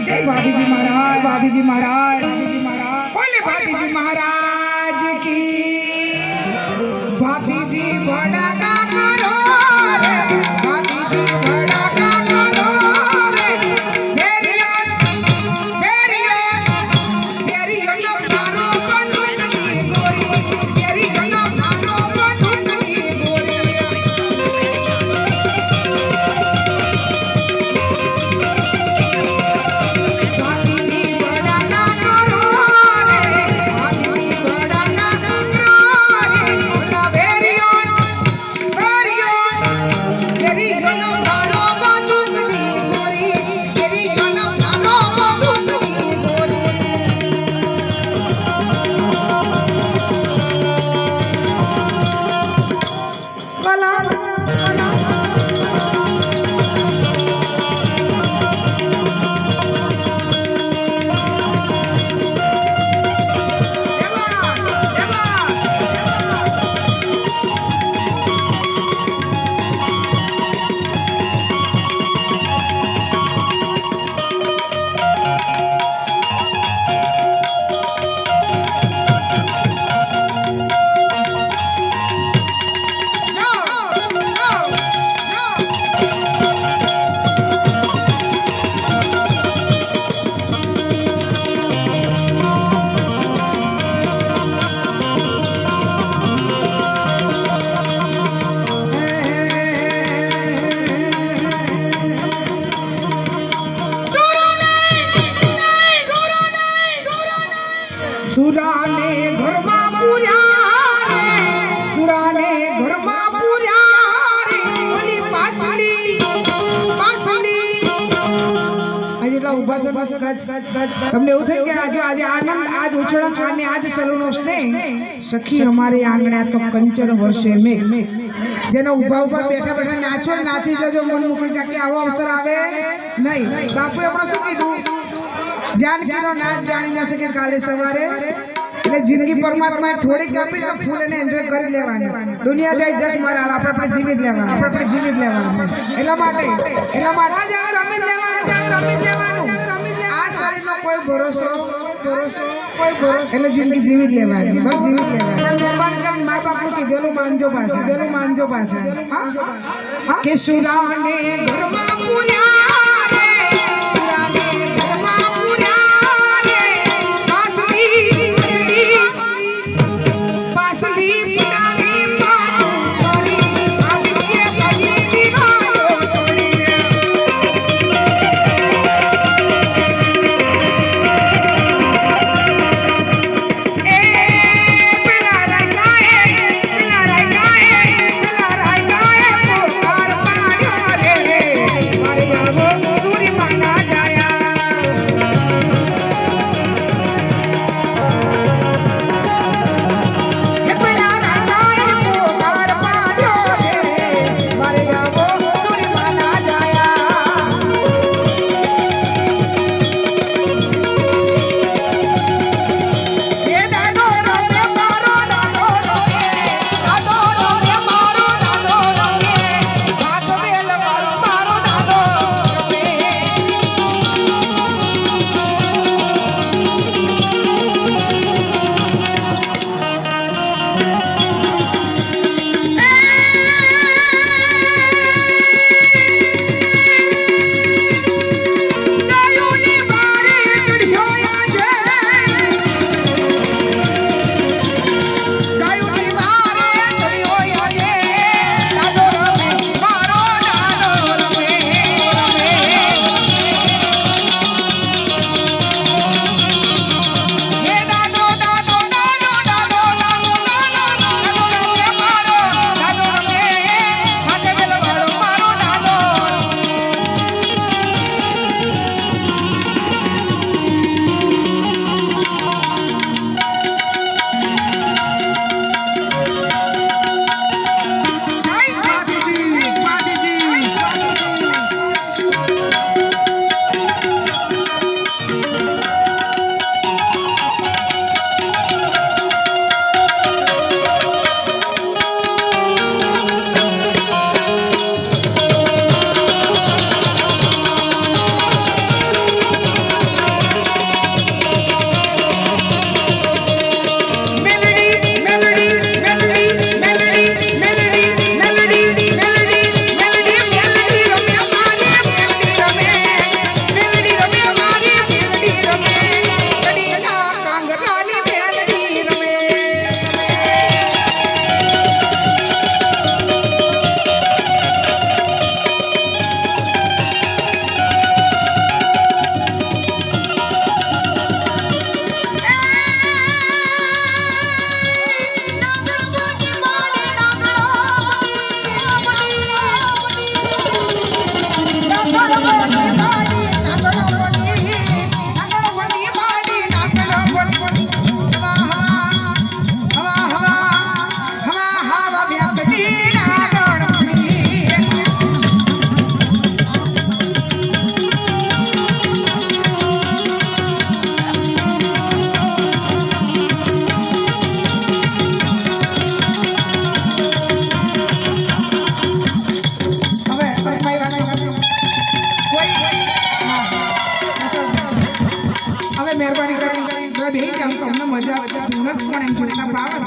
जय भाभी जी महाराज, भाभी जी महाराज, बोले भाभी जी महाराज की। भाभी जी बड़ा का करो रे, भाभी जी बड़ा का करो रे। बेरिया बेरिया बेरिया लो मारो बंधुनी गोरी, बेरिया लो मारो बंधुनी गोरी। सुराने घरमा पूर्या रे, सुराने घरमा पूर्या रे। ओली पासली पासली आज એટલા ઊભા છે બસ તમને એવું થઈ કે આજે આનંદ આજ ઉછળા ખાને આજ સલોનો સ્નેહ સખી અમારે આંગણે તો કંચન વર્ષે મેં જેનો ઊભા ઉપર બેઠા બેઠા નાચો નાચી જજો મન મૂકી કે આવો અવસર આવે નહીં. બાપુએ આપણો શું કીધું? जानकीનો નાચ જાણી જશે કે કાલે સવારે એટલે જિંદગી પરમાત્માએ થોડીક આપી છે, ફૂલ એને એન્જોય કરી લેવાની. દુનિયા જાય જગ મારા આપણે જીવી જ લેવાનું, આપણે જીવી જ લેવાનું. એટલા માટે જ હવે રમી લેવાનું, આ શરીરનો કોઈ ભરોસો એટલે જિંદગી જીવી જ લેવાની, બસ જીવી જ લેવાની. મહેરબાની કરીને મા બાપનું કીધેલું માનજો પાછા હા કે સુરાને ઘરમાં પૂર્યા રે, સુરાને ઘરમાં મારી પાણી જોડતા પાવે